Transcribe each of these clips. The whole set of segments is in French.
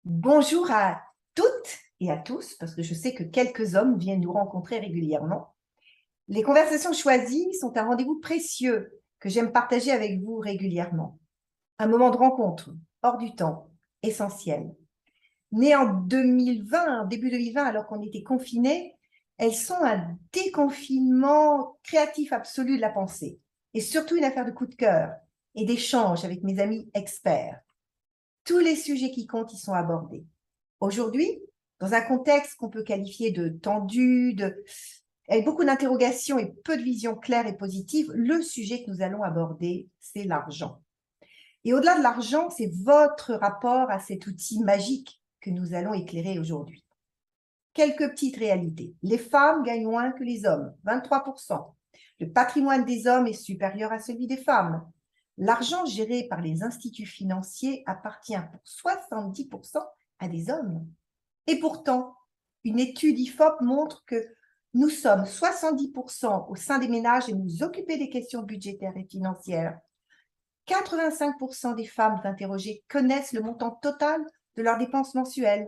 Bonjour à toutes et à tous, parce que je sais que quelques hommes viennent nous rencontrer régulièrement. Les conversations choisies sont un rendez-vous précieux que j'aime partager avec vous régulièrement. Un moment de rencontre, hors du temps, essentiel. Nées en 2020, début 2020, alors qu'on était confinés, elles sont un déconfinement créatif absolu de la pensée, et surtout une affaire de coup de cœur et d'échange avec mes amis experts. Tous les sujets qui comptent y sont abordés. Aujourd'hui, dans un contexte qu'on peut qualifier de tendu, avec beaucoup d'interrogations et peu de vision claire et positive, le sujet que nous allons aborder, c'est l'argent. Et au-delà de l'argent, c'est votre rapport à cet outil magique que nous allons éclairer aujourd'hui. Quelques petites réalités. Les femmes gagnent moins que les hommes, 23%. Le patrimoine des hommes est supérieur à celui des femmes. L'argent géré par les instituts financiers appartient pour 70% à des hommes. Et pourtant, une étude IFOP montre que nous sommes 70% au sein des ménages et nous occuper des questions budgétaires et financières. 85% des femmes interrogées connaissent le montant total de leurs dépenses mensuelles.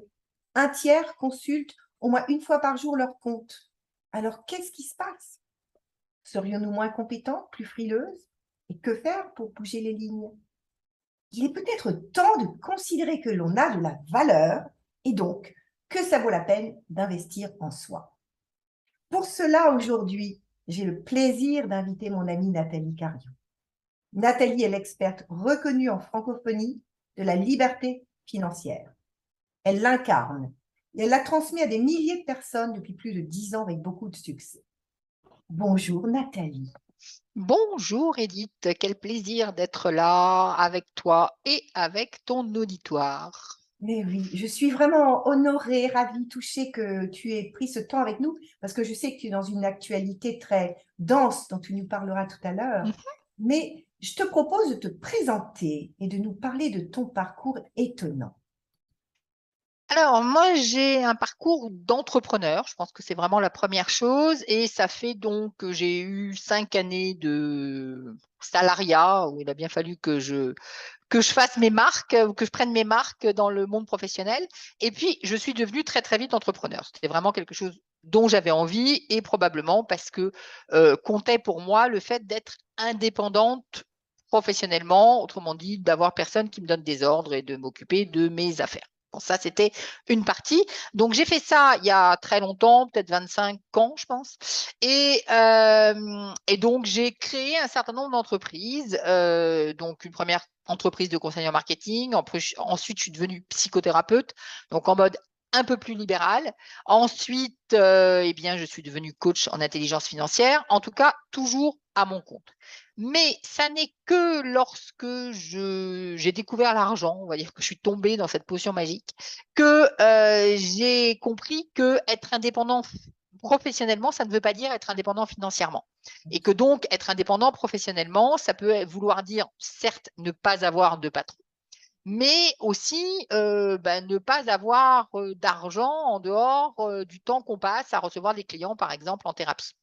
Un tiers consulte au moins une fois par jour leur compte. Alors, qu'est-ce qui se passe? Serions-nous moins compétentes, plus frileuses? Et que faire pour bouger les lignes? Il est peut-être temps de considérer que l'on a de la valeur et donc que ça vaut la peine d'investir en soi. Pour cela, aujourd'hui, j'ai le plaisir d'inviter mon amie Nathalie Cariou. Nathalie est l'experte reconnue en francophonie de la liberté financière. Elle l'incarne et elle l'a transmis à des milliers de personnes depuis plus de 10 ans avec beaucoup de succès. Bonjour Nathalie. Bonjour Edith, quel plaisir d'être là avec toi et avec ton auditoire. Mais oui, je suis vraiment honorée, ravie, touchée que tu aies pris ce temps avec nous parce que je sais que tu es dans une actualité très dense dont tu nous parleras tout à l'heure. Mhm. Mais je te propose de te présenter et de nous parler de ton parcours étonnant. Alors moi j'ai un parcours d'entrepreneur, je pense que c'est vraiment la première chose et ça fait donc que j'ai eu 5 années de salariat où il a bien fallu que je fasse mes marques, que je prenne mes marques dans le monde professionnel. Et puis, je suis devenue très, très vite entrepreneur. C'était vraiment quelque chose dont j'avais envie et probablement parce que comptait pour moi le fait d'être indépendante professionnellement, autrement dit, d'avoir personne qui me donne des ordres et de m'occuper de mes affaires. Bon, ça, c'était une partie. Donc, j'ai fait ça il y a très longtemps, peut-être 25 ans, je pense. Et donc, j'ai créé un certain nombre d'entreprises. Donc, une première entreprise de conseil en marketing. Ensuite, je suis devenue psychothérapeute, donc en mode un peu plus libéral. Ensuite, eh bien, je suis devenue coach en intelligence financière, en tout cas, toujours à mon compte. Mais ça n'est que lorsque j'ai découvert l'argent, on va dire que je suis tombée dans cette potion magique, que j'ai compris que être indépendant professionnellement, ça ne veut pas dire être indépendant financièrement. Et que donc, être indépendant professionnellement, ça peut vouloir dire, certes, ne pas avoir de patron, mais aussi ne pas avoir d'argent en dehors du temps qu'on passe à recevoir des clients, par exemple, en thérapie.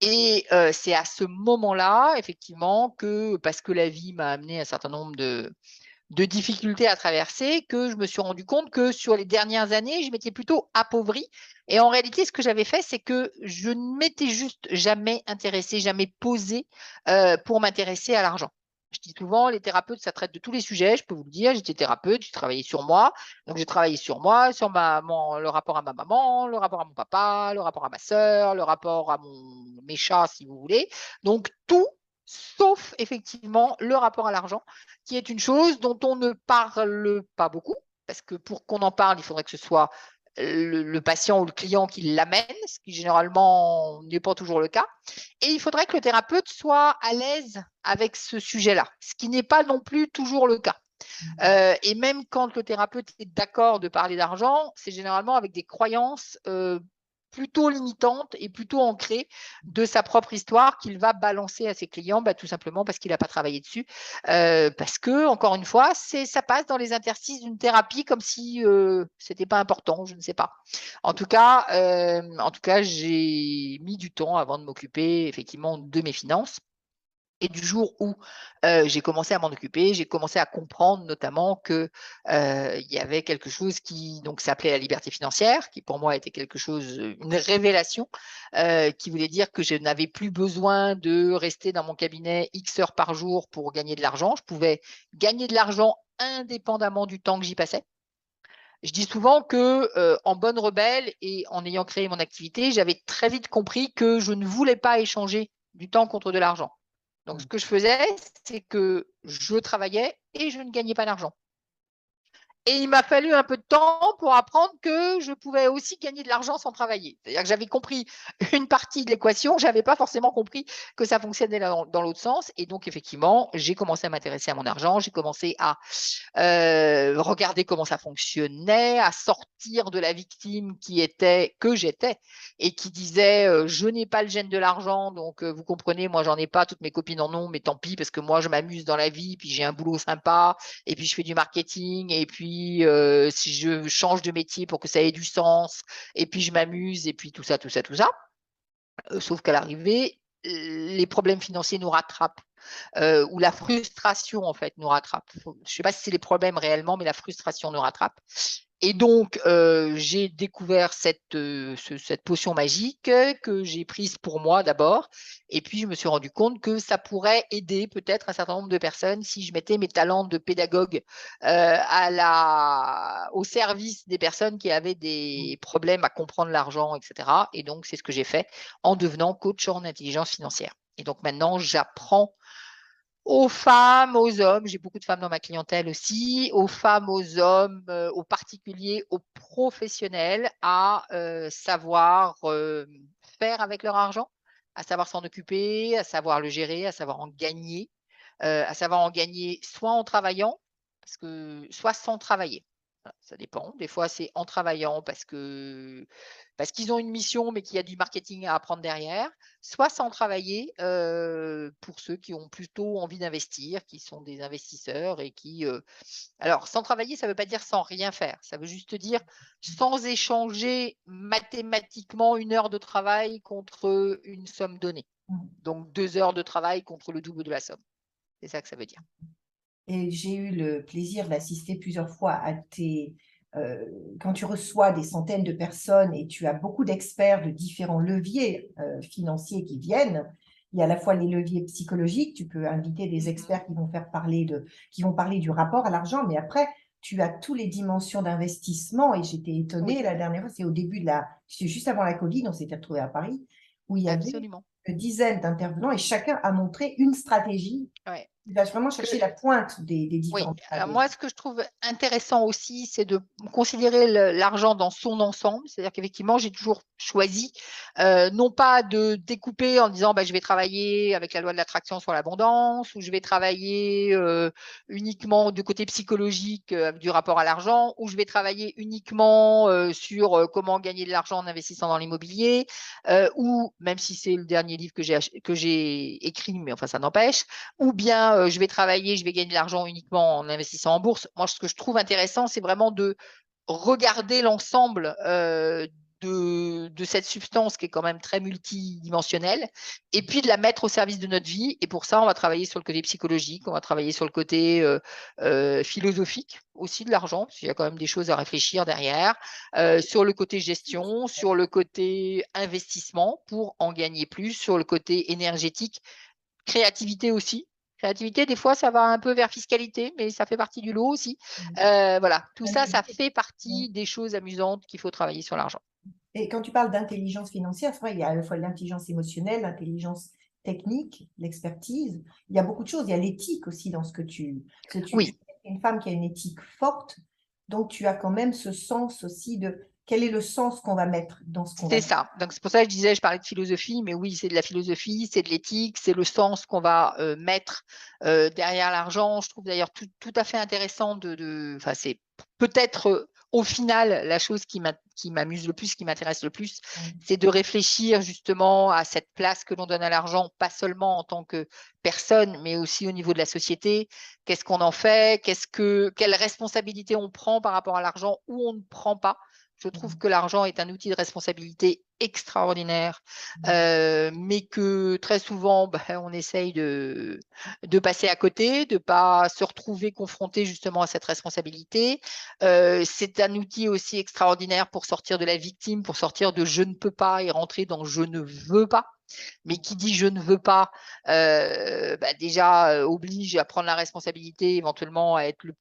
Et c'est à ce moment-là, effectivement, que parce que la vie m'a amené un certain nombre de difficultés à traverser, que je me suis rendu compte que sur les dernières années, je m'étais plutôt appauvrie. Et en réalité, ce que j'avais fait, c'est que je ne m'étais juste jamais intéressée, jamais posée pour m'intéresser à l'argent. Je dis souvent, les thérapeutes, ça traite de tous les sujets, je peux vous le dire. J'étais thérapeute, j'ai travaillé sur moi. Donc, j'ai travaillé sur moi, sur le rapport à ma maman, le rapport à mon papa, le rapport à ma sœur, le rapport à mes chats, si vous voulez. Donc, tout, sauf effectivement le rapport à l'argent, qui est une chose dont on ne parle pas beaucoup, parce que pour qu'on en parle, il faudrait que ce soit le patient ou le client qui l'amène, ce qui généralement n'est pas toujours le cas. Et il faudrait que le thérapeute soit à l'aise avec ce sujet-là, ce qui n'est pas non plus toujours le cas. Et même quand le thérapeute est d'accord de parler d'argent, c'est généralement avec des croyances plutôt limitantes et plutôt ancrées de sa propre histoire qu'il va balancer à ses clients, tout simplement parce qu'il n'a pas travaillé dessus. Parce que, encore une fois, ça passe dans les interstices d'une thérapie comme si ce n'était pas important, je ne sais pas. En tout cas, j'ai mis du temps avant de m'occuper effectivement de mes finances. Et du jour où j'ai commencé à m'en occuper, j'ai commencé à comprendre notamment qu'il y avait quelque chose qui s'appelait la liberté financière, qui pour moi était quelque chose, une révélation, qui voulait dire que je n'avais plus besoin de rester dans mon cabinet X heures par jour pour gagner de l'argent. Je pouvais gagner de l'argent indépendamment du temps que j'y passais. Je dis souvent que en bonne rebelle et en ayant créé mon activité, j'avais très vite compris que je ne voulais pas échanger du temps contre de l'argent. Donc, ce que je faisais, c'est que je travaillais et je ne gagnais pas d'argent. Et il m'a fallu un peu de temps pour apprendre que je pouvais aussi gagner de l'argent sans travailler. C'est-à-dire que j'avais compris une partie de l'équation, je n'avais pas forcément compris que ça fonctionnait dans l'autre sens. Et donc, effectivement, j'ai commencé à m'intéresser à mon argent, j'ai commencé à regarder comment ça fonctionnait, à sortir de la victime que j'étais et qui disait je n'ai pas le gène de l'argent, donc vous comprenez, moi j'en ai pas, toutes mes copines en ont, mais tant pis parce que moi je m'amuse dans la vie, puis j'ai un boulot sympa, et puis je fais du marketing, et puis si je change de métier pour que ça ait du sens, et puis je m'amuse, et puis tout ça, tout ça, tout ça. Sauf qu'à l'arrivée, les problèmes financiers nous rattrapent. Où la frustration en fait nous rattrape. Je ne sais pas si c'est les problèmes réellement, mais la frustration nous rattrape. Et donc, j'ai découvert cette potion magique que j'ai prise pour moi d'abord. Et puis, je me suis rendu compte que ça pourrait aider peut-être un certain nombre de personnes si je mettais mes talents de pédagogue au service des personnes qui avaient des problèmes à comprendre l'argent, etc. Et donc, c'est ce que j'ai fait en devenant coach en intelligence financière. Et donc, maintenant, j'apprends aux femmes, aux hommes, j'ai beaucoup de femmes dans ma clientèle aussi, aux femmes, aux hommes, aux particuliers, aux professionnels, à savoir faire avec leur argent, à savoir s'en occuper, à savoir le gérer, à savoir en gagner soit en travaillant, soit sans travailler. Voilà, ça dépend. Des fois, c'est en travaillant parce qu'ils ont une mission, mais qu'il y a du marketing à apprendre derrière, soit sans travailler pour ceux qui ont plutôt envie d'investir, qui sont des investisseurs et qui… alors, sans travailler, ça ne veut pas dire sans rien faire. Ça veut juste dire sans échanger mathématiquement 1 heure de travail contre une somme donnée. Donc, 2 heures de travail contre le double de la somme. C'est ça que ça veut dire. Et j'ai eu le plaisir d'assister plusieurs fois à quand tu reçois des centaines de personnes et tu as beaucoup d'experts de différents leviers financiers qui viennent. Il y a à la fois les leviers psychologiques, tu peux inviter des experts qui vont qui vont parler du rapport à l'argent, mais après, tu as toutes les dimensions d'investissement. Et j'étais étonnée la dernière fois, c'est au début c'est juste avant la Covid, on s'était retrouvés à Paris, où il y avait Absolument. une dizaine d'intervenants et chacun a montré une stratégie. Ouais. Il va vraiment chercher la pointe des Oui, différentes alors stratégies. moi, ce que je trouve intéressant aussi, c'est de considérer l'argent dans son ensemble. C'est-à-dire qu'effectivement, j'ai toujours choisi non pas de découper en disant je vais travailler avec la loi de l'attraction sur l'abondance, ou je vais travailler uniquement du côté psychologique du rapport à l'argent, ou je vais travailler uniquement sur comment gagner de l'argent en investissant dans l'immobilier, ou même si c'est le dernier livre que j'ai écrit, mais enfin ça n'empêche, ou bien je vais gagner de l'argent uniquement en investissant en bourse. Moi, ce que je trouve intéressant, c'est vraiment de regarder l'ensemble de cette substance qui est quand même très multidimensionnelle, et puis de la mettre au service de notre vie. Et pour ça, on va travailler sur le côté psychologique, on va travailler sur le côté philosophique aussi de l'argent, parce qu'il y a quand même des choses à réfléchir derrière, sur le côté gestion, sur le côté investissement pour en gagner plus, sur le côté énergétique, créativité aussi. Créativité, des fois, ça va un peu vers fiscalité, mais ça fait partie du lot aussi. Voilà, tout ça, ça fait partie des choses amusantes qu'il faut travailler sur l'argent. Et quand tu parles d'intelligence financière, c'est vrai, il y a à la fois l'intelligence émotionnelle, l'intelligence technique, l'expertise. Il y a beaucoup de choses. Il y a l'éthique aussi dans ce que tu Oui, es une femme qui a une éthique forte, donc tu as quand même ce sens aussi de quel est le sens qu'on va mettre dans ce qu'on va c'est dire. ça. Donc, c'est pour ça que je parlais de philosophie, mais oui, c'est de la philosophie, c'est de l'éthique, c'est le sens qu'on va mettre derrière l'argent. Je trouve d'ailleurs tout à fait intéressant enfin, c'est peut-être au final la chose qui m'amuse le plus, qui m'intéresse le plus, c'est de réfléchir justement à cette place que l'on donne à l'argent, pas seulement en tant que personne, mais aussi au niveau de la société. Qu'est-ce qu'on en fait? Quelle responsabilité on prend par rapport à l'argent ou on ne prend pas? Je trouve que l'argent est un outil de responsabilité extraordinaire, mais que très souvent, on essaye de passer à côté, de ne pas se retrouver confronté justement à cette responsabilité. C'est un outil aussi extraordinaire pour sortir de la victime, pour sortir de je ne peux pas et rentrer dans je ne veux pas. Mais qui dit je ne veux pas, déjà oblige à prendre la responsabilité, éventuellement à être le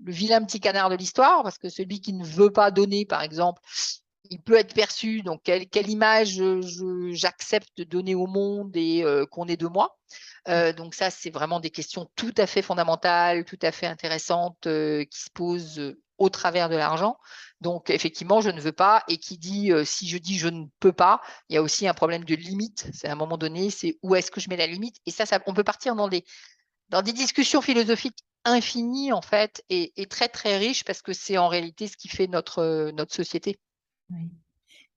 vilain petit canard de l'histoire, parce que celui qui ne veut pas donner, par exemple, il peut être perçu, donc quelle image j'accepte de donner au monde et qu'on ait de moi. Donc ça, c'est vraiment des questions tout à fait fondamentales, tout à fait intéressantes qui se posent au travers de l'argent. Donc effectivement, je ne veux pas. Et qui dit, si je dis je ne peux pas, il y a aussi un problème de limite. C'est à un moment donné, c'est où est-ce que je mets la limite. Et ça, on peut partir dans des discussions philosophiques infinies, en fait, et très, très riches, parce que c'est en réalité ce qui fait notre société. Oui.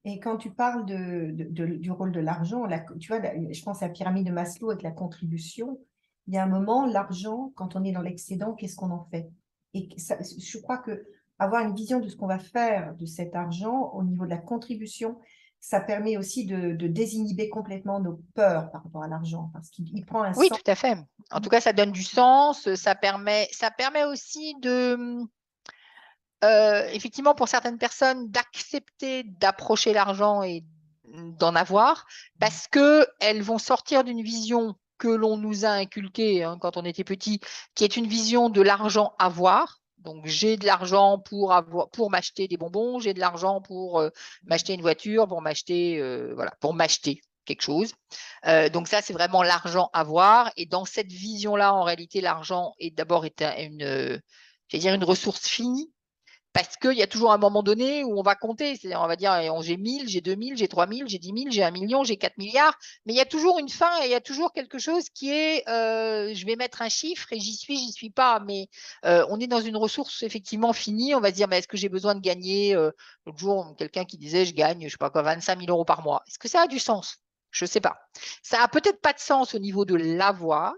Et quand tu parles du rôle de l'argent, tu vois, je pense à la pyramide de Maslow avec la contribution. Il y a un moment, l'argent, quand on est dans l'excédent, qu'est-ce qu'on en fait? Et ça, je crois que avoir une vision de ce qu'on va faire de cet argent au niveau de la contribution, ça permet aussi de désinhiber complètement nos peurs par rapport à l'argent, parce qu'il prend un Oui, sens. tout à fait. En tout cas, ça donne du sens. Ça permet aussi effectivement, pour certaines personnes, d'accepter d'approcher l'argent et d'en avoir, parce qu'elles vont sortir d'une vision que l'on nous a inculquée quand on était petit, qui est une vision de l'argent avoir. Donc, j'ai de l'argent pour m'acheter des bonbons, j'ai de l'argent pour m'acheter une voiture, pour m'acheter quelque chose. Donc ça, c'est vraiment l'argent avoir. Et dans cette vision-là, en réalité, l'argent est d'abord une ressource finie, parce qu'il y a toujours un moment donné où on va compter. C'est-à-dire, on va dire, j'ai 1000, j'ai 2000, j'ai 3000, j'ai 10 000, j'ai 1 million, j'ai 4 milliards. Mais il y a toujours une fin et il y a toujours quelque chose qui est, je vais mettre un chiffre et j'y suis pas. Mais on est dans une ressource effectivement finie. On va se dire, mais est-ce que j'ai besoin de gagner l'autre jour, quelqu'un qui disait, je gagne, je sais pas quoi, 25 000 euros par mois. Est-ce que ça a du sens? Je sais pas. Ça a peut-être pas de sens au niveau de l'avoir.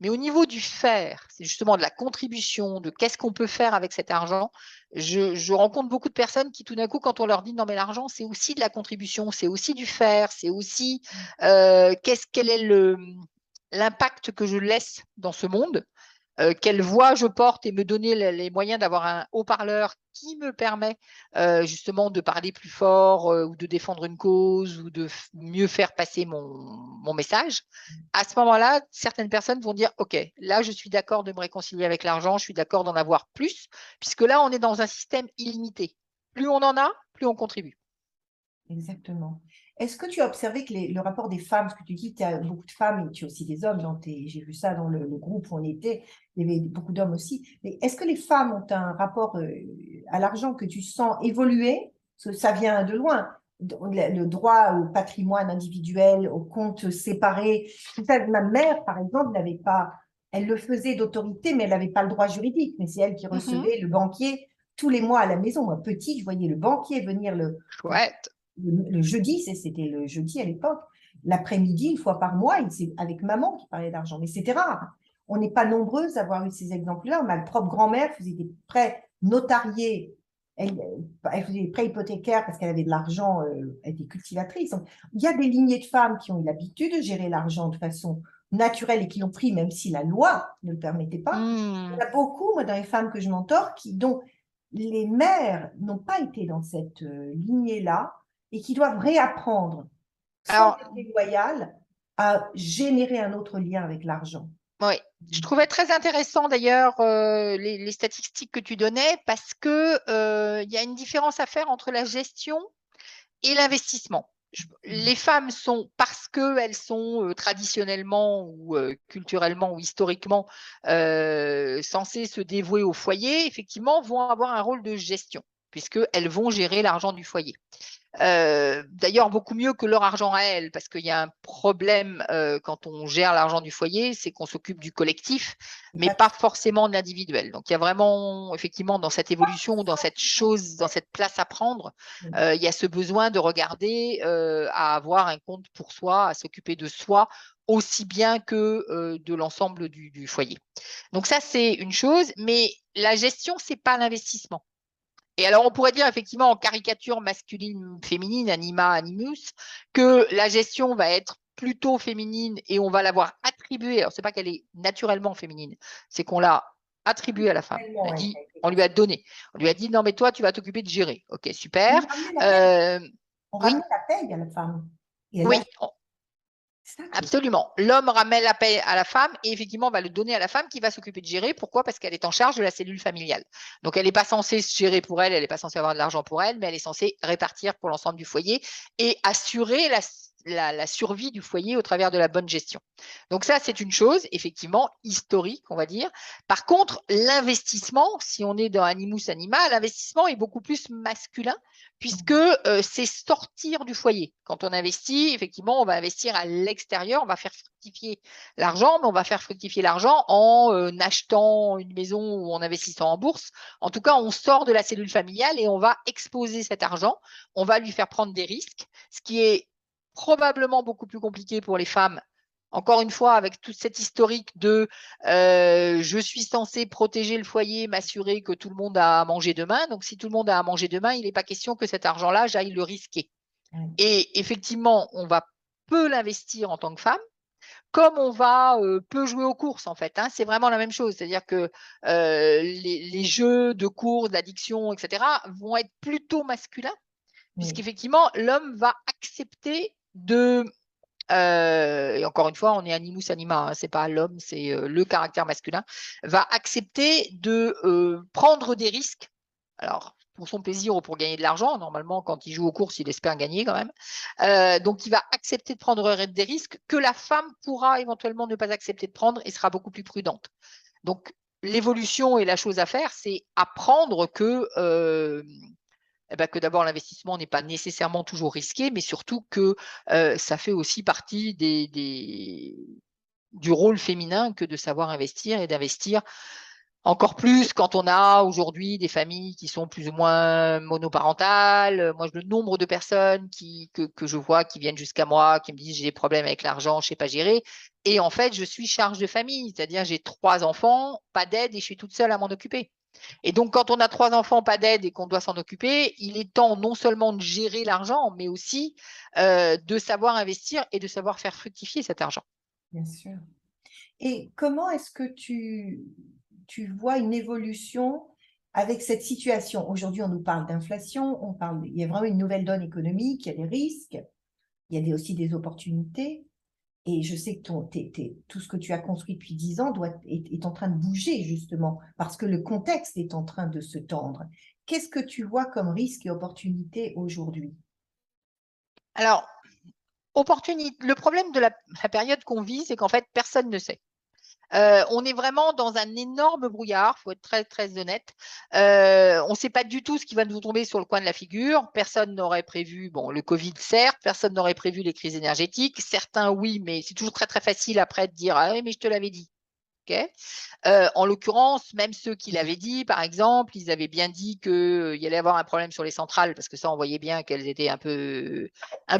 Mais au niveau du faire, c'est justement de la contribution, de qu'est-ce qu'on peut faire avec cet argent. Je rencontre beaucoup de personnes qui, tout d'un coup, quand on leur dit non, mais l'argent, c'est aussi de la contribution, c'est aussi du faire, c'est aussi quel est l'impact que je laisse dans ce monde, quelle voix je porte et me donner les moyens d'avoir un haut-parleur qui me permet justement de parler plus fort ou de défendre une cause ou de mieux faire passer mon message. À ce moment-là, certaines personnes vont dire, OK, là, je suis d'accord de me réconcilier avec l'argent, je suis d'accord d'en avoir plus, puisque là, on est dans un système illimité. Plus on en a, plus on contribue. Exactement. Est-ce que tu as observé que le rapport des femmes, parce que tu dis que tu as beaucoup de femmes et tu as aussi des hommes, j'ai vu ça dans le groupe où on était, il y avait beaucoup d'hommes aussi, mais est-ce que les femmes ont un rapport à l'argent que tu sens évoluer? Parce que ça vient de loin. Le droit au patrimoine individuel, au compte séparé, tout ça. Ma mère, par exemple, n'avait pas, elle le faisait d'autorité, mais elle n'avait pas le droit juridique, mais c'est elle qui recevait le banquier tous les mois à la maison. Moi, petit, je voyais le banquier venir Chouette. le jeudi, c'était le jeudi à l'époque, l'après-midi, une fois par mois, c'est avec maman qui parlait d'argent. Mais c'était rare. On n'est pas nombreuses à avoir eu ces exemples-là. Ma propre grand-mère faisait des prêts notariés. Elle faisait des prêts hypothécaires parce qu'elle avait de l'argent, elle était cultivatrice. Donc, il y a des lignées de femmes qui ont eu l'habitude de gérer l'argent de façon naturelle et qui l'ont pris même si la loi ne le permettait pas. Il y en a beaucoup, moi, dans les femmes que je mentor, dont les mères n'ont pas été dans cette lignée-là et qui doivent réapprendre, sans Alors, être déloyales, à générer un autre lien avec l'argent. oui, je trouvais très intéressant d'ailleurs les statistiques que tu donnais, parce que il y a une différence à faire entre la gestion et l'investissement. Les femmes sont, parce qu'elles sont traditionnellement ou culturellement ou historiquement censées se dévouer au foyer, effectivement, vont avoir un rôle de gestion, puisqu'elles vont gérer l'argent du foyer. D'ailleurs, beaucoup mieux que leur argent à elles, parce qu'il y a un problème quand on gère l'argent du foyer, c'est qu'on s'occupe du collectif, mais pas forcément de l'individuel. Donc, il y a vraiment, effectivement, dans cette évolution, dans cette chose, dans cette place à prendre, il y a ce besoin de regarder à avoir un compte pour soi, à s'occuper de soi, aussi bien que de l'ensemble du foyer. Donc, ça, c'est une chose, mais la gestion, ce n'est pas l'investissement. Et alors, on pourrait dire effectivement en caricature masculine, féminine, anima, animus, que la gestion va être plutôt féminine et on va l'avoir attribuée. Alors, c'est pas qu'elle est naturellement féminine, c'est qu'on l'a attribuée à la femme. Tellement, ouais, ça a été On lui a construit. donné. On lui a dit, non, mais toi, tu vas t'occuper de gérer. OK, Et super. on ramenait la paye. Euh, On oui, ramenait la paye à la femme. Et elle l'a oui, fait. C'est ça qui est. absolument. L'homme ramène la paix à la femme et effectivement va le donner à la femme qui va s'occuper de gérer. Pourquoi? Parce qu'elle est en charge de la cellule familiale. Donc elle n'est pas censée se gérer pour elle, elle n'est pas censée avoir de l'argent pour elle, mais elle est censée répartir pour l'ensemble du foyer et assurer la survie du foyer au travers de la bonne gestion. Donc ça, c'est une chose effectivement historique, on va dire. Par contre, l'investissement, si on est dans Animus Anima, l'investissement est beaucoup plus masculin puisque c'est sortir du foyer. Quand on investit, effectivement, on va investir à l'extérieur, on va faire fructifier l'argent, mais on va faire fructifier l'argent en achetant une maison ou en investissant en bourse. En tout cas, on sort de la cellule familiale et on va exposer cet argent, on va lui faire prendre des risques, ce qui est probablement beaucoup plus compliqué pour les femmes. Encore une fois, avec toute cette historique de je suis censé protéger le foyer, m'assurer que tout le monde a à manger demain. Donc, si tout le monde a à manger demain, il n'est pas question que cet argent-là, j'aille le risquer. Ouais. Et effectivement, on va peu l'investir en tant que femme, comme on va peu jouer aux courses, en fait. Hein. C'est vraiment la même chose. C'est-à-dire que les jeux de courses, d'addiction, etc., vont être plutôt masculins, Oui. puisqu'effectivement, l'homme va accepter de et encore une fois, on est animus anima, hein, c'est pas l'homme, c'est le caractère masculin, va accepter de prendre des risques. Alors, pour son plaisir ou pour gagner de l'argent, normalement, quand il joue aux courses, il espère gagner quand même. Donc, il va accepter de prendre des risques que la femme pourra éventuellement ne pas accepter de prendre et sera beaucoup plus prudente. Donc, l'évolution et la chose à faire, c'est apprendre que d'abord l'investissement n'est pas nécessairement toujours risqué, mais surtout que ça fait aussi partie du rôle féminin que de savoir investir et d'investir encore plus quand on a aujourd'hui des familles qui sont plus ou moins monoparentales. Moi, le nombre de personnes que je vois qui viennent jusqu'à moi, qui me disent j'ai des problèmes avec l'argent, je ne sais pas gérer. Et en fait, je suis charge de famille, c'est-à-dire j'ai 3 enfants, pas d'aide et je suis toute seule à m'en occuper. Et donc, quand on a 3 enfants, pas d'aide et qu'on doit s'en occuper, il est temps non seulement de gérer l'argent, mais aussi de savoir investir et de savoir faire fructifier cet argent. Bien sûr. Et comment est-ce que tu vois une évolution avec cette situation? Aujourd'hui, on nous parle d'inflation, il y a vraiment une nouvelle donne économique, il y a des risques, il y a aussi des opportunités. Et je sais que tout ce que tu as construit depuis 10 ans est en train de bouger, justement, parce que le contexte est en train de se tendre. Qu'est-ce que tu vois comme risque et opportunité aujourd'hui? Alors, le problème de la période qu'on vit, c'est qu'en fait, personne ne sait. On est vraiment dans un énorme brouillard, il faut être très, très honnête. On ne sait pas du tout ce qui va nous tomber sur le coin de la figure. Personne n'aurait prévu, bon, le Covid, certes, personne n'aurait prévu les crises énergétiques. Certains, oui, mais c'est toujours très, très facile après de dire ah, mais je te l'avais dit. Okay. En l'occurrence, même ceux qui l'avaient dit, par exemple, ils avaient bien dit qu'il y allait avoir un problème sur les centrales, parce que ça, on voyait bien qu'elles étaient un peu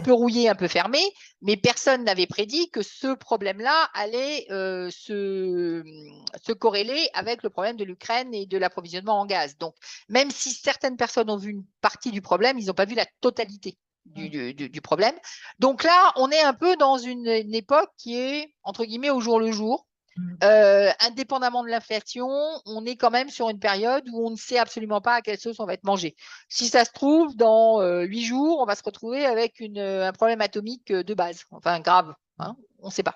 rouillées, un peu fermées, mais personne n'avait prédit que ce problème-là allait se corréler avec le problème de l'Ukraine et de l'approvisionnement en gaz. Donc, même si certaines personnes ont vu une partie du problème, ils n'ont pas vu la totalité du problème. Donc là, on est un peu dans une époque qui est, entre guillemets, au jour le jour. Indépendamment de l'inflation, on est quand même sur une période où on ne sait absolument pas à quelle sauce on va être mangé. Si ça se trouve, dans 8 jours, on va se retrouver avec un problème atomique de base, enfin grave, hein, on ne sait pas.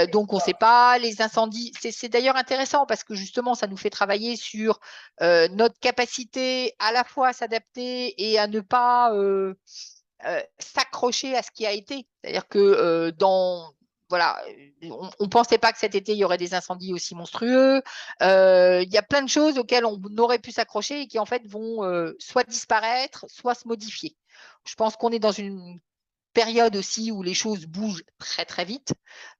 Donc on ne sait pas, les incendies, c'est d'ailleurs intéressant parce que justement, ça nous fait travailler sur notre capacité à la fois à s'adapter et à ne pas s'accrocher à ce qui a été. C'est-à-dire que voilà, on ne pensait pas que cet été, il y aurait des incendies aussi monstrueux. Il y a plein de choses auxquelles on aurait pu s'accrocher et qui, en fait, vont soit disparaître, soit se modifier. Je pense qu'on est dans une période aussi où les choses bougent très, très vite.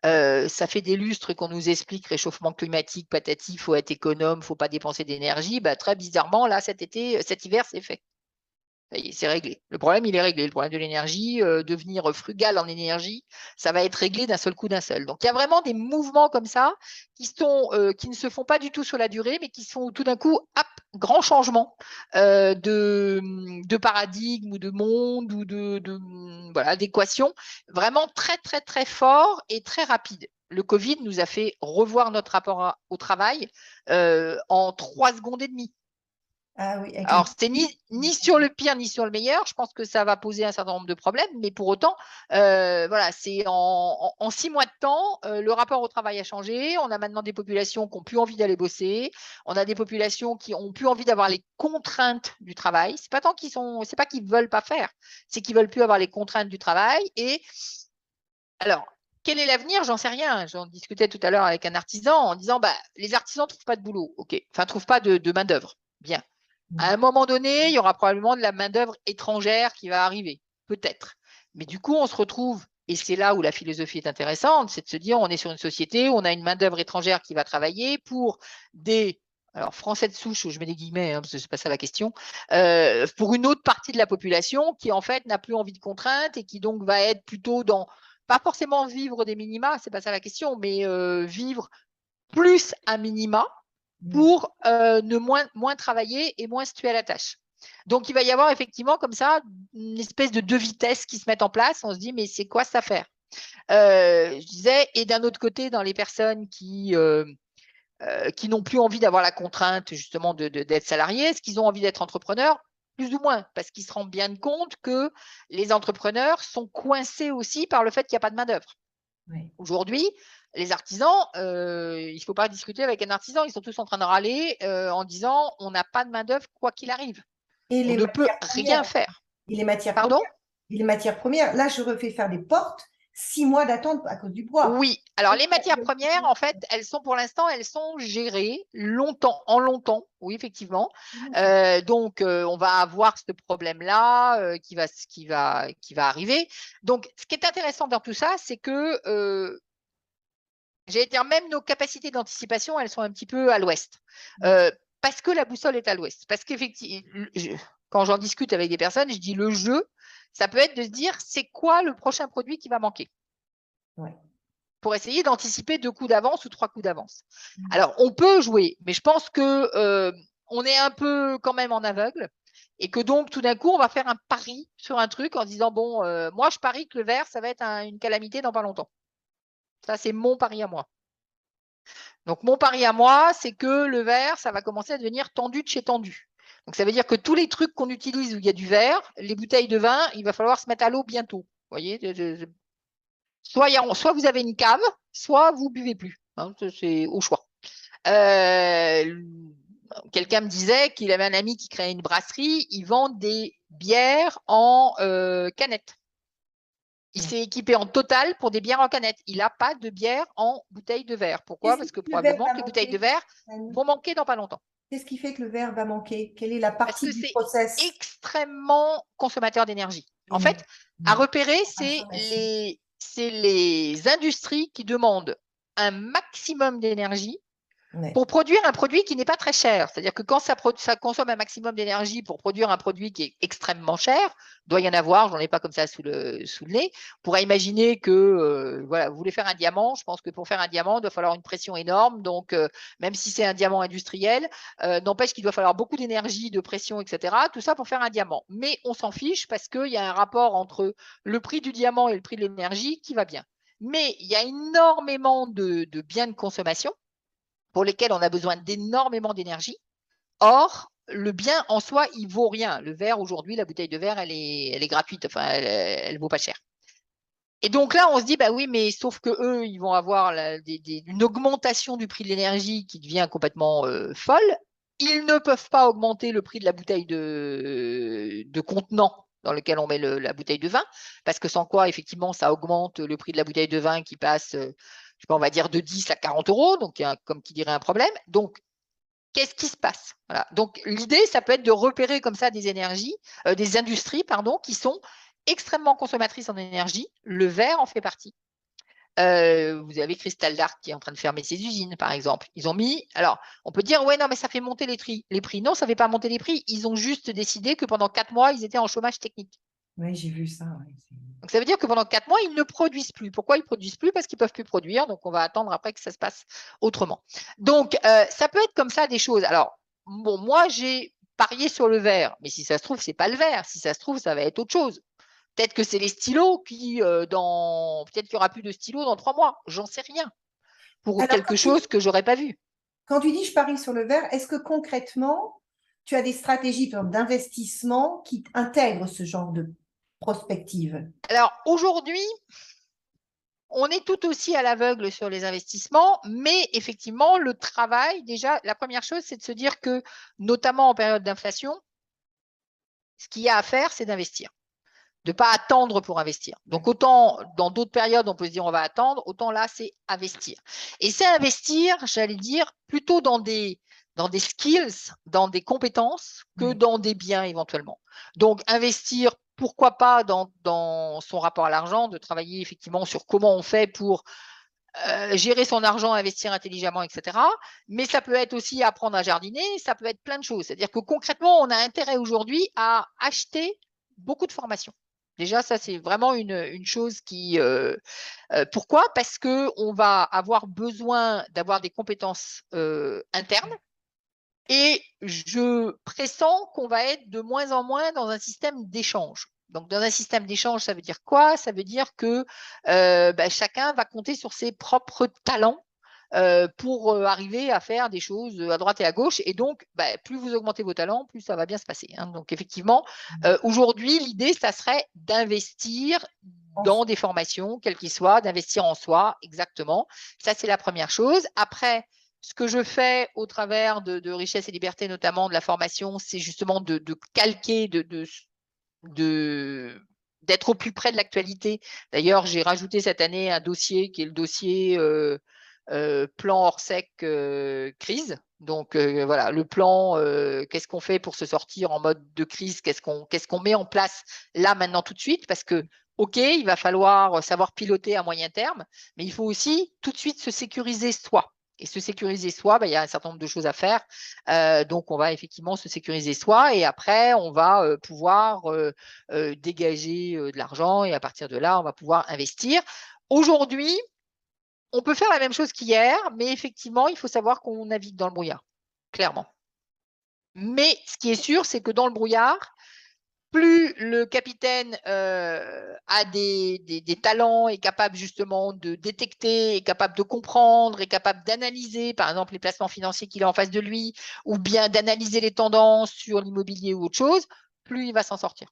Ça fait des lustres qu'on nous explique réchauffement climatique, patati, il faut être économe, il ne faut pas dépenser d'énergie. Bah, très bizarrement, là, cet hiver, c'est fait. Ça y est, c'est réglé. Le problème, il est réglé. Le problème de l'énergie, devenir frugal en énergie, ça va être réglé d'un seul coup, d'un seul. Donc, il y a vraiment des mouvements comme ça qui ne se font pas du tout sur la durée, mais qui sont tout d'un coup, hop, grand changement de paradigme ou de monde ou voilà, d'équation, vraiment très, très, très fort et très rapide. Le Covid nous a fait revoir notre rapport au travail en 3 secondes et demie. Ah oui, avec Alors, c'est ni sur le pire ni sur le meilleur. Je pense que ça va poser un certain nombre de problèmes, mais pour autant, voilà, c'est en 6 mois de temps, le rapport au travail a changé. On a maintenant des populations qui n'ont plus envie d'aller bosser. On a des populations qui ont plus envie d'avoir les contraintes du travail. C'est pas tant c'est pas qu'ils veulent pas faire, c'est qu'ils veulent plus avoir les contraintes du travail. Et alors, quel est l'avenir? J'en sais rien. J'en discutais tout à l'heure avec un artisan en disant, bah, les artisans trouvent pas de boulot, ok, enfin trouvent pas de main d'œuvre. Bien. À un moment donné, il y aura probablement de la main-d'œuvre étrangère qui va arriver, peut-être. Mais du coup, on se retrouve, et c'est là où la philosophie est intéressante, c'est de se dire on est sur une société où on a une main-d'œuvre étrangère qui va travailler pour des. Alors, français de souche, je mets des guillemets, parce que c'est pas ça la question, pour une autre partie de la population qui, en fait, n'a plus envie de contraintes et qui donc va être plutôt dans, pas forcément vivre des minima, c'est pas ça la question, mais vivre plus un minima, pour ne moins travailler et moins se tuer à la tâche. Donc, il va y avoir effectivement comme ça une espèce de deux vitesses qui se mettent en place. On se dit, mais c'est quoi cette affaire? Je disais, et d'un autre côté, dans les personnes qui n'ont plus envie d'avoir la contrainte justement d'être salariés, est-ce qu'ils ont envie d'être entrepreneurs? Plus ou moins, parce qu'ils se rendent bien compte que les entrepreneurs sont coincés aussi par le fait qu'il n'y a pas de main-d'œuvre. Oui. Aujourd'hui, les artisans, il ne faut pas discuter avec un artisan, ils sont tous en train de râler en disant on n'a pas de main-d'œuvre quoi qu'il arrive. Et On les ne peut matières rien premières. faire. Et les matières Pardon? premières. Et les matières premières. Là, je refais faire des portes, 6 mois d'attente à cause du bois. Oui. Alors, les matières premières, en fait, elles sont pour l'instant, elles sont gérées longtemps. Oui, effectivement. Donc, on va avoir ce problème-là qui va arriver. Donc, ce qui est intéressant dans tout ça, c'est que j'allais dire, même nos capacités d'anticipation, elles sont un petit peu à l'ouest. Parce que la boussole est à l'ouest. Parce qu'effectivement, quand j'en discute avec des personnes, je dis le jeu, ça peut être de se dire c'est quoi le prochain produit qui va manquer. Ouais. Pour essayer d'anticiper 2 coups d'avance ou 3 coups d'avance. Alors, on peut jouer, mais je pense que on est un peu quand même en aveugle et que donc, tout d'un coup, on va faire un pari sur un truc en disant bon, moi, je parie que le verre, ça va être une calamité dans pas longtemps. Ça, c'est mon pari à moi. Donc, mon pari à moi, c'est que le verre, ça va commencer à devenir tendu de chez tendu. Donc, ça veut dire que tous les trucs qu'on utilise où il y a du verre, les bouteilles de vin, il va falloir se mettre à l'eau bientôt. Vous voyez, soit vous avez une cave, soit vous buvez plus. Hein, c'est au choix. Quelqu'un me disait qu'il avait un ami qui créait une brasserie, il vend des bières en canettes. Il s'est équipé en total pour des bières en canette. Il n'a pas de bière en bouteille de verre. Pourquoi? Parce que Le verre probablement va que les bouteilles de manquer. verre vont manquer dans pas longtemps. Qu'est-ce qui fait que le verre va manquer? Quelle est la Parce partie que du c'est process? extrêmement consommateur d'énergie. En fait, à repérer, c'est Information. les industries qui demandent un maximum d'énergie Ouais. pour produire un produit qui n'est pas très cher. C'est-à-dire que quand ça consomme un maximum d'énergie pour produire un produit qui est extrêmement cher, doit y en avoir, j'en ai pas comme ça sous le nez, on pourrait imaginer que voilà, vous voulez faire un diamant, je pense que pour faire un diamant, il doit falloir une pression énorme, donc même si c'est un diamant industriel, n'empêche qu'il doit falloir beaucoup d'énergie, de pression, etc. Tout ça pour faire un diamant. Mais on s'en fiche parce qu'il y a un rapport entre le prix du diamant et le prix de l'énergie qui va bien. Mais il y a énormément de biens de consommation pour lesquels on a besoin d'énormément d'énergie. Or, le bien en soi, il vaut rien. Le verre, aujourd'hui, la bouteille de verre, elle est gratuite. Enfin, elle vaut pas cher. Et donc là, on se dit, bah oui, mais sauf que eux, ils vont avoir une augmentation du prix de l'énergie qui devient complètement folle. Ils ne peuvent pas augmenter le prix de la bouteille de contenant dans lequel on met la bouteille de vin, parce que sans quoi, effectivement, ça augmente le prix de la bouteille de vin qui passe, je sais pas, on va dire de 10 à 40 euros, donc il y a, comme qui dirait, un problème. Donc, qu'est-ce qui se passe? Voilà. Donc, l'idée, ça peut être de repérer comme ça des énergies, des industries, pardon, qui sont extrêmement consommatrices en énergie. Le verre en fait partie. Vous avez Crystal Dark qui est en train de fermer ses usines, par exemple. Ils ont mis. Alors, on peut dire, ouais, non, mais ça fait monter les prix. Non, ça ne fait pas monter les prix. Ils ont juste décidé que pendant 4 mois, ils étaient en chômage technique. Oui, j'ai vu ça. Ouais. Donc, ça veut dire que pendant 4 mois, ils ne produisent plus. Pourquoi ils ne produisent plus? Parce qu'ils ne peuvent plus produire. Donc, on va attendre après que ça se passe autrement. Donc, ça peut être comme ça des choses. Alors, bon, moi, j'ai parié sur le vert. Mais si ça se trouve, ce n'est pas le vert. Si ça se trouve, ça va être autre chose. Peut-être que c'est les stylos qui, peut-être qu'il n'y aura plus de stylos dans 3 mois. J'en sais rien. Pour Alors, quelque chose que je n'aurais pas vu. quand tu dis je parie sur le vert, est-ce que concrètement, tu as des stratégies d'investissement qui intègrent ce genre de prospective? Alors aujourd'hui, on est tout aussi à l'aveugle sur les investissements, mais effectivement, le travail, déjà, la première chose, c'est de se dire que, notamment en période d'inflation, ce qu'il y a à faire, c'est d'investir. De ne pas attendre pour investir. Donc, autant dans d'autres périodes, on peut se dire on va attendre, autant là, c'est investir. Et c'est investir, j'allais dire, plutôt dans des skills, dans des compétences, que dans des biens éventuellement. Donc, investir, pourquoi pas dans son rapport à l'argent, de travailler effectivement sur comment on fait pour gérer son argent, investir intelligemment, etc. Mais ça peut être aussi apprendre à jardiner, ça peut être plein de choses. C'est-à-dire que concrètement, on a intérêt aujourd'hui à acheter beaucoup de formations. Déjà, ça, c'est vraiment une chose qui… pourquoi? Parce qu'on va avoir besoin d'avoir des compétences internes et je pressens qu'on va être de moins en moins dans un système d'échange. Donc, dans un système d'échange, ça veut dire quoi? Ça veut dire que chacun va compter sur ses propres talents pour arriver à faire des choses à droite et à gauche. Et donc, plus vous augmentez vos talents, plus ça va bien se passer. Hein. Donc, effectivement, aujourd'hui, l'idée, ça serait d'investir dans des formations, quelles qu'ils soient, d'investir en soi, exactement. Ça, c'est la première chose. Après, ce que je fais au travers de Richesse et Liberté, notamment de la formation, c'est justement de calquer, d'être au plus près de l'actualité. D'ailleurs, j'ai rajouté cette année un dossier qui est le dossier plan Orsec crise. Donc voilà, le plan, qu'est-ce qu'on fait pour se sortir en mode de crise, qu'est-ce qu'on met en place là maintenant tout de suite, parce que OK, il va falloir savoir piloter à moyen terme, mais il faut aussi tout de suite se sécuriser soi. Et se sécuriser soi, il y a un certain nombre de choses à faire. Donc, on va effectivement se sécuriser soi et après, on va pouvoir dégager de l'argent et à partir de là, on va pouvoir investir. Aujourd'hui, on peut faire la même chose qu'hier, mais effectivement, il faut savoir qu'on navigue dans le brouillard, clairement. Mais ce qui est sûr, c'est que dans le brouillard, plus le capitaine a des talents, est capable justement de détecter, est capable de comprendre, est capable d'analyser, par exemple, les placements financiers qu'il a en face de lui, ou bien d'analyser les tendances sur l'immobilier ou autre chose, plus il va s'en sortir.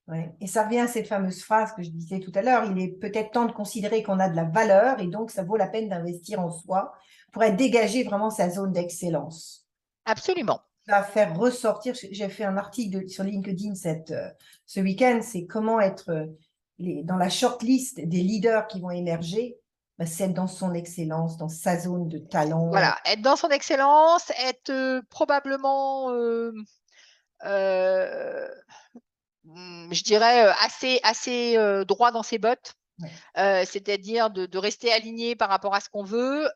Ouais. Et ça revient à cette fameuse phrase que je disais tout à l'heure, il est peut-être temps de considérer qu'on a de la valeur et donc ça vaut la peine d'investir en soi pour être dégagé vraiment sa zone d'excellence. Absolument. Va faire ressortir, j'ai fait un article sur LinkedIn ce week-end, c'est comment être dans la shortlist des leaders qui vont émerger, c'est être dans son excellence, dans sa zone de talent. Voilà, être dans son excellence, être probablement je dirais, assez droit dans ses bottes, Ouais. c'est-à-dire de rester aligné par rapport à ce qu'on veut.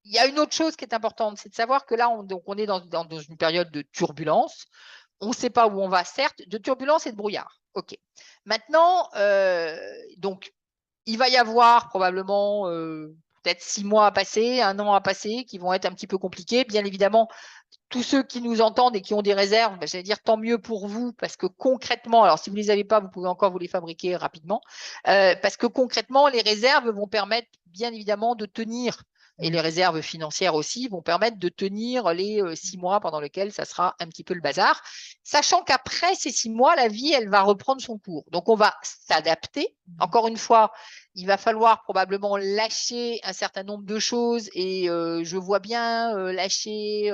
Il y a une autre chose qui est importante, c'est de savoir que là, on est dans une période de turbulence. On ne sait pas où on va, certes, de turbulence et de brouillard. OK. Maintenant, donc, il va y avoir probablement peut-être 6 mois à passer, 1 an à passer, qui vont être un petit peu compliqués. Bien évidemment, tous ceux qui nous entendent et qui ont des réserves, j'allais dire tant mieux pour vous, parce que concrètement, alors si vous ne les avez pas, vous pouvez encore vous les fabriquer rapidement, parce que concrètement, les réserves vont permettre bien évidemment de tenir, et les réserves financières aussi vont permettre de tenir les 6 mois pendant lesquels ça sera un petit peu le bazar, sachant qu'après ces 6 mois, la vie, elle va reprendre son cours. Donc, on va s'adapter. Encore une fois, il va falloir probablement lâcher un certain nombre de choses et je vois bien lâcher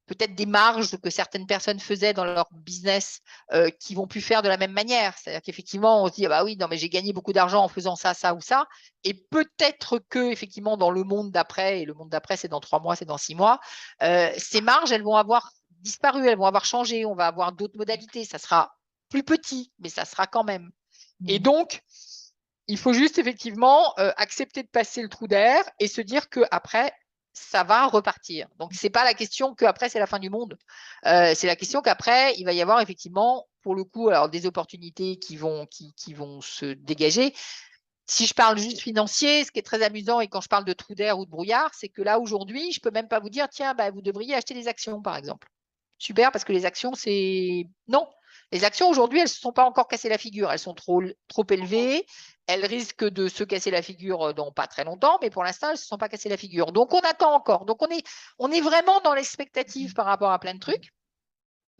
peut-être des marges que certaines personnes faisaient dans leur business qui vont plus faire de la même manière. C'est-à-dire qu'effectivement, on se dit, ah bah oui, non, mais j'ai gagné beaucoup d'argent en faisant ça, ça ou ça. Et peut-être que, effectivement, dans le monde d'après, et le monde d'après, c'est dans 3 mois, c'est dans 6 mois, ces marges, elles vont avoir disparu, elles vont avoir changé, on va avoir d'autres modalités. Ça sera plus petit, mais ça sera quand même. Et donc, Il faut juste effectivement accepter de passer le trou d'air et se dire qu'après, ça va repartir. Donc, ce n'est pas la question qu'après, c'est la fin du monde. C'est la question qu'après, il va y avoir effectivement, pour le coup, alors, des opportunités qui vont se dégager. Si je parle juste financier, ce qui est très amusant, et quand je parle de trou d'air ou de brouillard, c'est que là, aujourd'hui, je ne peux même pas vous dire, tiens, bah, vous devriez acheter des actions, par exemple. Super, parce que les actions, c'est… Non. Les actions, aujourd'hui, elles ne se sont pas encore cassées la figure. Elles sont trop élevées. Elles risquent de se casser la figure dans pas très longtemps, mais pour l'instant, elles ne se sont pas cassées la figure. Donc, on attend encore. Donc, on est vraiment dans l'expectative par rapport à plein de trucs,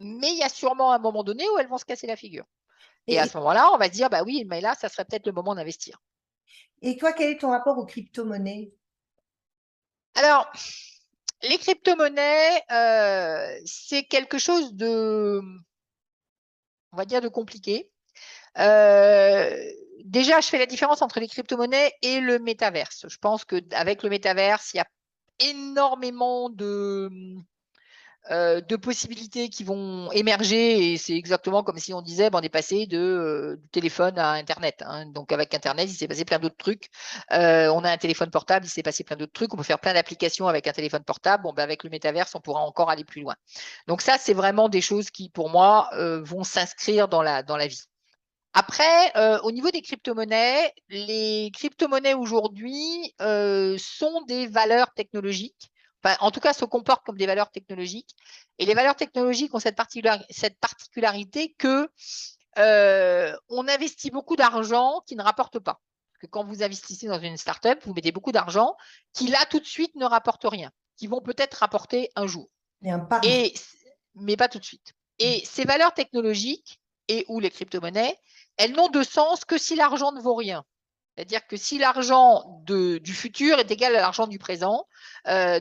mais il y a sûrement un moment donné où elles vont se casser la figure. Et à Et, ce moment-là, on va se dire, bah oui, mais là, ça serait peut-être le moment d'investir. et toi, quel est ton rapport aux crypto-monnaies? Alors, les crypto-monnaies, c'est quelque chose de, on va dire, de compliqué. Déjà, je fais la différence entre les crypto-monnaies et le métaverse. Je pense qu'avec le métaverse, il y a énormément de possibilités qui vont émerger et c'est exactement comme si on disait on est passé du téléphone à Internet. Hein. Donc avec Internet, il s'est passé plein d'autres trucs. On a un téléphone portable, il s'est passé plein d'autres trucs. On peut faire plein d'applications avec un téléphone portable. Bon, ben, avec le métaverse, on pourra encore aller plus loin. Donc ça, c'est vraiment des choses qui, pour moi, vont s'inscrire dans la vie. Après, au niveau des crypto-monnaies, les crypto-monnaies aujourd'hui sont des valeurs technologiques. Enfin, en tout cas, se comportent comme des valeurs technologiques. Et les valeurs technologiques ont cette particularité que on investit beaucoup d'argent qui ne rapporte pas. Parce que quand vous investissez dans une startup, vous mettez beaucoup d'argent qui, là, tout de suite, ne rapporte rien, qui vont peut-être rapporter un jour. Et un pari. Et, mais pas tout de suite. Et ces valeurs technologiques et ou les crypto-monnaies, elles n'ont de sens que si l'argent ne vaut rien. C'est-à-dire que si l'argent du futur est égal à l'argent du présent,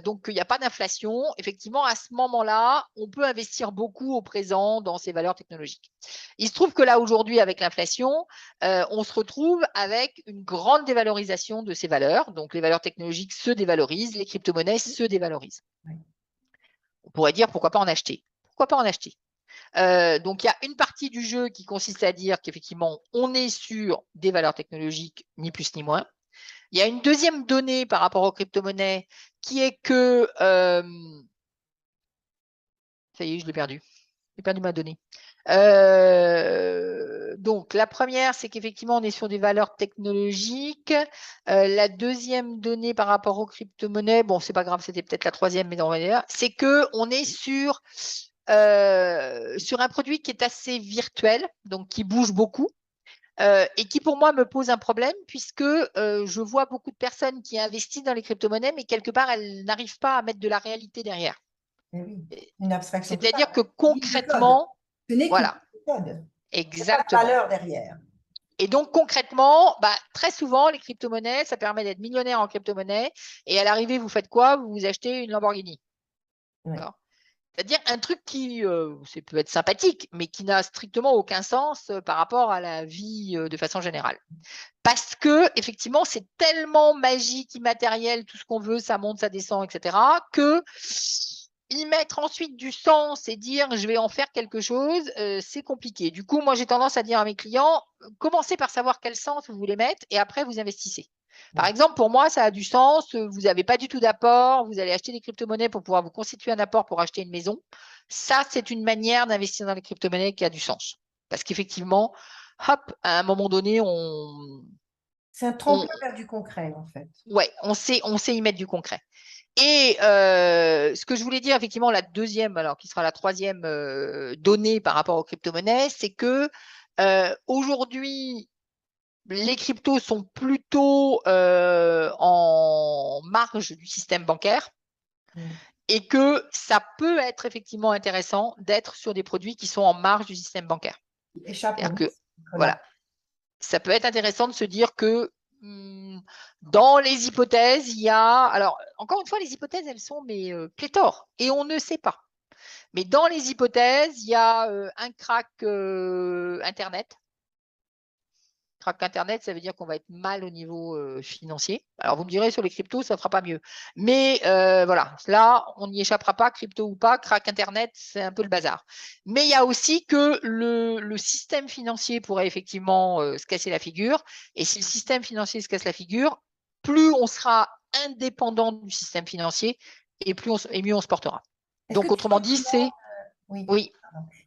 donc il n'y a pas d'inflation, effectivement, à ce moment-là, on peut investir beaucoup au présent dans ces valeurs technologiques. Il se trouve que là, aujourd'hui, avec l'inflation, on se retrouve avec une grande dévalorisation de ces valeurs. Donc les valeurs technologiques se dévalorisent, les crypto-monnaies se dévalorisent. On pourrait dire pourquoi pas en acheter. Pourquoi pas en acheter? Donc, il y a une partie du jeu qui consiste à dire qu'effectivement, on est sur des valeurs technologiques, ni plus ni moins. Il y a une deuxième donnée par rapport aux crypto-monnaies qui est que, ça y est, je l'ai perdu. J'ai perdu ma donnée. Donc, la première, c'est qu'effectivement, on est sur des valeurs technologiques. La deuxième donnée par rapport aux crypto-monnaies, bon, c'est pas grave, c'était peut-être la troisième, mais on va dire, c'est qu'on est sur un produit qui est assez virtuel, donc qui bouge beaucoup. Et qui pour moi me pose un problème puisque je vois beaucoup de personnes qui investissent dans les crypto-monnaies, mais quelque part, elles n'arrivent pas à mettre de la réalité derrière. Eh oui, une abstraction C'est-à-dire totale. que Ligne de code. concrètement, Ce n'est qu'une voilà, ligne de code. Il n'y a pas de exactement. valeur derrière. Et donc concrètement, bah, très souvent, les crypto-monnaies, ça permet d'être millionnaire en crypto-monnaie. Et à l'arrivée, vous faites quoi? Vous vous achetez une Lamborghini. Oui. C'est-à-dire un truc qui peut être sympathique, mais qui n'a strictement aucun sens par rapport à la vie de façon générale. Parce que, effectivement, c'est tellement magique, immatériel, tout ce qu'on veut, ça monte, ça descend, etc., que y mettre ensuite du sens et dire je vais en faire quelque chose, c'est compliqué. Du coup, moi, j'ai tendance à dire à mes clients, commencez par savoir quel sens vous voulez mettre et après, vous investissez. Par exemple, pour moi, ça a du sens. Vous n'avez pas du tout d'apport. Vous allez acheter des crypto-monnaies pour pouvoir vous constituer un apport pour acheter une maison. Ça, c'est une manière d'investir dans les crypto-monnaies qui a du sens. Parce qu'effectivement, hop, à un moment donné, C'est un on, tremplin vers du concret, en fait. ouais, on sait y mettre du concret. Et ce que je voulais dire, effectivement, la deuxième, alors qui sera la troisième donnée par rapport aux crypto-monnaies, c'est que aujourd'hui, les cryptos sont plutôt en marge du système bancaire Mm. et que ça peut être effectivement intéressant d'être sur des produits qui sont en marge du système bancaire. Échappe au C'est-à-dire que, risque. Voilà. voilà, ça peut être intéressant de se dire que dans les hypothèses, il y a… Alors, encore une fois, les hypothèses, elles sont mais pléthores et on ne sait pas. Mais dans les hypothèses, il y a un crack Internet craque Internet, ça veut dire qu'on va être mal au niveau financier. Alors, vous me direz, sur les cryptos, ça ne fera pas mieux. Mais voilà, là, on n'y échappera pas, crypto ou pas, craque Internet, c'est un peu le bazar. Mais il y a aussi que le système financier pourrait effectivement se casser la figure. Et si le système financier se casse la figure, plus on sera indépendant du système financier et mieux on se portera. Est-ce que Donc, tu autrement dit, c'est… Oui. Oui,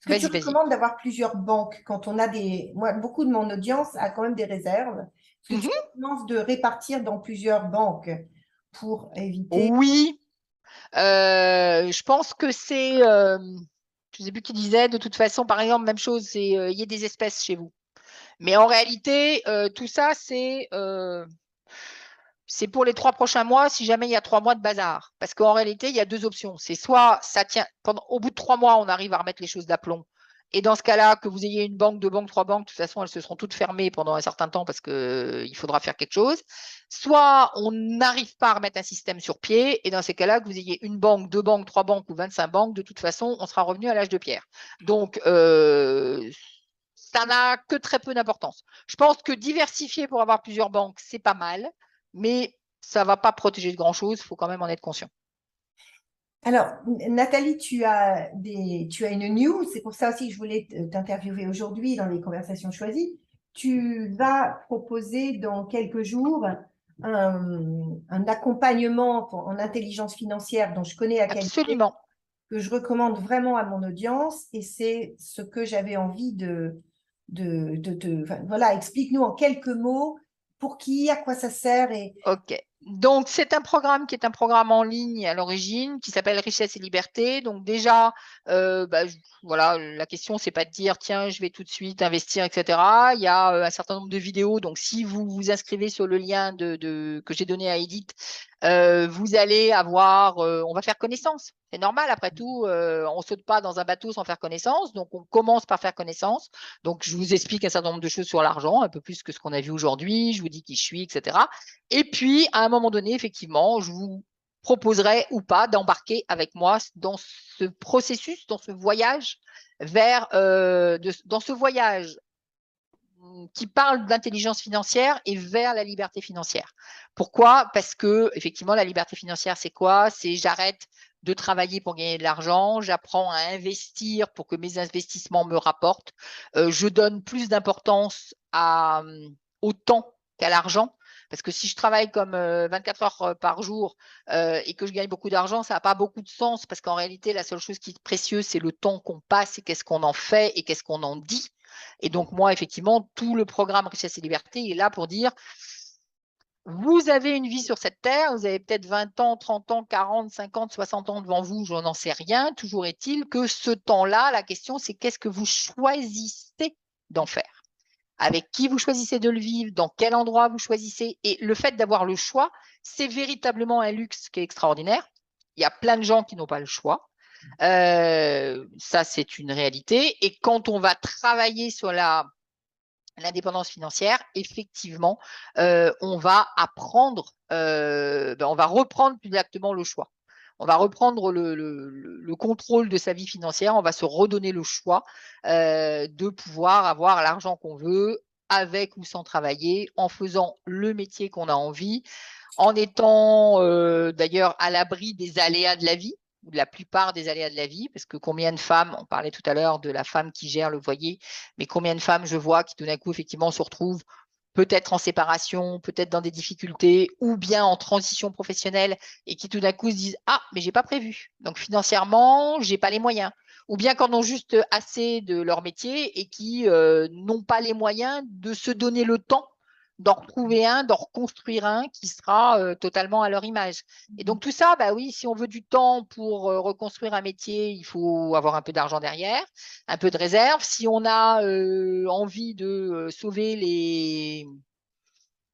Est-ce que tu vas-y. recommandes d'avoir plusieurs banques quand on a des… Moi, beaucoup de mon audience a quand même des réserves. Est-ce que tu Mhm. recommandes de répartir dans plusieurs banques pour éviter… Oui, je pense que c'est… je ne sais plus qui disait, de toute façon, par exemple, même chose, c'est il y a des espèces chez vous. Mais en réalité, tout ça, c'est pour les 3 prochains mois, si jamais il y a 3 mois de bazar. Parce qu'en réalité, il y a 2 options. C'est soit ça tient, au bout de 3 mois, on arrive à remettre les choses d'aplomb. Et dans ce cas-là, que vous ayez une banque, 2 banques, 3 banques, de toute façon, elles se seront toutes fermées pendant un certain temps parce qu'il faudra faire quelque chose. Soit on n'arrive pas à remettre un système sur pied. Et dans ces cas-là, que vous ayez une banque, 2 banques, 3 banques ou 25 banques, de toute façon, on sera revenu à l'âge de pierre. Donc, ça n'a que très peu d'importance. Je pense que diversifier pour avoir plusieurs banques, c'est pas mal, mais ça ne va pas protéger de grand-chose. Il faut quand même en être conscient. Alors, Nathalie, tu as une news, c'est pour ça aussi que je voulais t'interviewer aujourd'hui dans les conversations choisies. Tu vas proposer dans quelques jours un accompagnement en intelligence financière dont je connais la qualité, Absolument. que je recommande vraiment à mon audience, et c'est ce que j'avais envie enfin, voilà, explique-nous en quelques mots pour qui, à quoi ça sert et… OK. Donc, c'est un programme qui est un programme en ligne à l'origine, qui s'appelle Richesse et Liberté. Donc, déjà, voilà, la question, c'est pas de dire, tiens, je vais tout de suite investir, etc. Il y a un certain nombre de vidéos. Donc, si vous vous inscrivez sur le lien que j'ai donné à Edith, vous allez avoir, on va faire connaissance. C'est normal, après tout, on saute pas dans un bateau sans faire connaissance. Donc, on commence par faire connaissance. Donc, je vous explique un certain nombre de choses sur l'argent, un peu plus que ce qu'on a vu aujourd'hui. Je vous dis qui je suis, etc. Et puis, à un moment donné, effectivement, je vous proposerai ou pas d'embarquer avec moi dans ce processus, dans ce voyage dans ce voyage qui parle d'intelligence financière et vers la liberté financière. Pourquoi? Parce que, effectivement, la liberté financière, c'est quoi? C'est j'arrête de travailler pour gagner de l'argent, j'apprends à investir pour que mes investissements me rapportent, je donne plus d'importance au temps qu'à l'argent. Parce que si je travaille comme 24 heures par jour et que je gagne beaucoup d'argent, ça n'a pas beaucoup de sens parce qu'en réalité, la seule chose qui est précieuse, c'est le temps qu'on passe et qu'est-ce qu'on en fait et qu'est-ce qu'on en dit. Et donc, moi, effectivement, tout le programme Richesse et Liberté est là pour dire, vous avez une vie sur cette terre, vous avez peut-être 20 ans, 30 ans, 40, 50, 60 ans devant vous, je n'en sais rien. Toujours est-il que ce temps-là, la question, c'est qu'est-ce que vous choisissez d'en faire? Avec qui vous choisissez de le vivre, dans quel endroit vous choisissez. Et le fait d'avoir le choix, c'est véritablement un luxe qui est extraordinaire. Il y a plein de gens qui n'ont pas le choix. Ça, c'est une réalité. Et quand on va travailler sur l'indépendance financière, effectivement, on va apprendre, on va reprendre plus exactement le choix. On va reprendre le contrôle de sa vie financière, on va se redonner le choix de pouvoir avoir l'argent qu'on veut, avec ou sans travailler, en faisant le métier qu'on a envie, en étant d'ailleurs à l'abri des aléas de la vie, ou de la plupart des aléas de la vie, parce que combien de femmes, on parlait tout à l'heure de la femme qui gère le foyer, mais combien de femmes je vois qui tout d'un coup effectivement se retrouvent peut-être en séparation, peut-être dans des difficultés, ou bien en transition professionnelle, et qui tout d'un coup se disent « Ah, mais j'ai pas prévu. Donc financièrement, j'ai pas les moyens. » Ou bien quand ont juste assez de leur métier et qui n'ont pas les moyens de se donner le temps d'en retrouver un, d'en reconstruire un qui sera totalement à leur image. Et donc tout ça, bah oui, si on veut du temps pour reconstruire un métier, il faut avoir un peu d'argent derrière, un peu de réserve. Si on a envie de sauver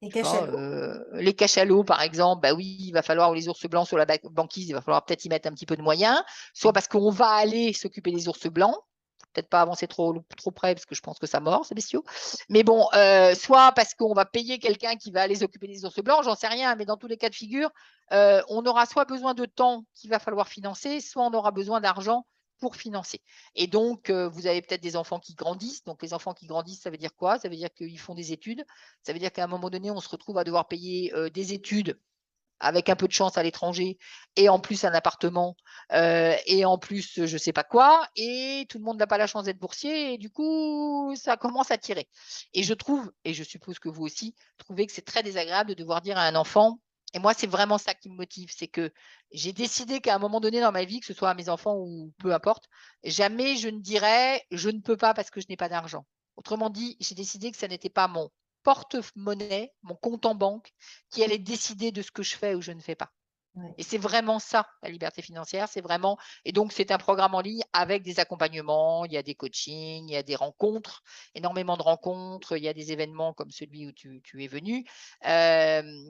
Et les cachalots, par exemple, bah oui, il va falloir, ou les ours blancs sur la banquise, il va falloir peut-être y mettre un petit peu de moyens, soit parce qu'on va aller s'occuper des ours blancs, peut-être pas avancer trop près parce que je pense que ça mord, ces bestiaux. Mais bon, soit parce qu'on va payer quelqu'un qui va aller s'occuper des ours blancs, j'en sais rien, mais dans tous les cas de figure, on aura soit besoin de temps qu'il va falloir financer, soit on aura besoin d'argent pour financer. Et donc, vous avez peut-être des enfants qui grandissent. Donc, les enfants qui grandissent, ça veut dire quoi? Ça veut dire qu'ils font des études. Ça veut dire qu'à un moment donné, on se retrouve à devoir payer des études avec un peu de chance à l'étranger, et en plus un appartement, et en plus je sais pas quoi, et tout le monde n'a pas la chance d'être boursier, et du coup ça commence à tirer. Et je trouve, et je suppose que vous aussi, trouvez que c'est très désagréable de devoir dire à un enfant, et moi c'est vraiment ça qui me motive, c'est que j'ai décidé qu'à un moment donné dans ma vie, que ce soit à mes enfants ou peu importe, jamais je ne dirais je ne peux pas parce que je n'ai pas d'argent. Autrement dit, j'ai décidé que ça n'était pas mon porte-monnaie, mon compte en banque, qui allait décider de ce que je fais ou je ne fais pas. Ouais. Et c'est vraiment ça, la liberté financière, c'est vraiment, et donc c'est un programme en ligne avec des accompagnements, il y a des coachings, il y a des rencontres, énormément de rencontres, il y a des événements comme celui où tu es venu.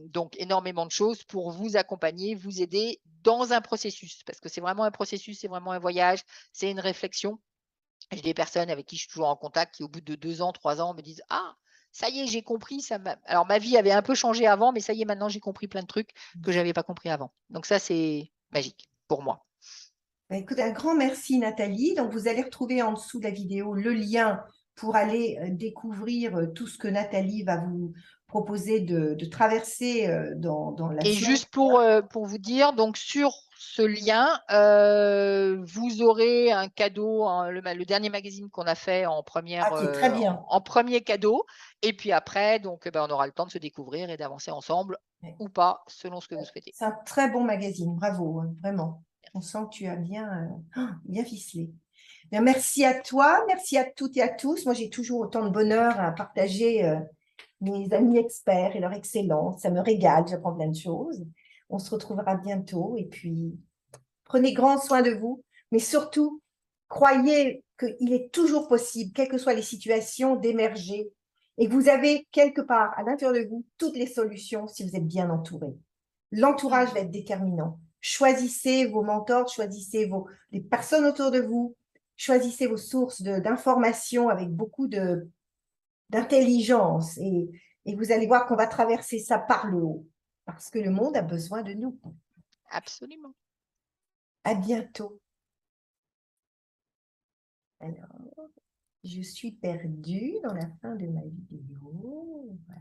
Donc énormément de choses pour vous accompagner, vous aider dans un processus, parce que c'est vraiment un processus, c'est vraiment un voyage, c'est une réflexion. J'ai des personnes avec qui je suis toujours en contact qui, au bout de 2 ans, 3 ans, me disent: «Ah, ça y est, j'ai compris, ça m'a» alors ma vie avait un peu changé avant, mais ça y est, maintenant j'ai compris plein de trucs que j'avais pas compris avant. Donc ça, c'est magique pour moi. Bah, écoute, un grand merci Nathalie. Donc vous allez retrouver en dessous de la vidéo le lien pour aller découvrir tout ce que Nathalie va vous proposer de traverser dans la Et semaine. juste pour vous dire, donc sur ce lien, vous aurez un cadeau, hein, le dernier magazine qu'on a fait en Ah, première, qui est très bien. en 1er cadeau, et puis après, donc on aura le temps de se découvrir et d'avancer ensemble Ouais. ou pas, selon ce que vous souhaitez. C'est un très bon magazine, bravo, hein, vraiment. On sent que tu as bien ficelé. Bien, merci à toi, merci à toutes et à tous. Moi, j'ai toujours autant de bonheur à partager mes amis experts et leur excellence. Ça me régale, j'apprends plein de choses. On se retrouvera bientôt et puis prenez grand soin de vous, mais surtout, croyez qu'il est toujours possible, quelles que soient les situations, d'émerger et que vous avez quelque part à l'intérieur de vous toutes les solutions si vous êtes bien entouré. L'entourage va être déterminant. Choisissez vos mentors, choisissez les personnes autour de vous, choisissez vos sources d'informations avec beaucoup d'intelligence et vous allez voir qu'on va traverser ça par le haut parce que le monde a besoin de nous. Absolument. À bientôt. Alors, je suis perdue dans la fin de ma vidéo. Voilà.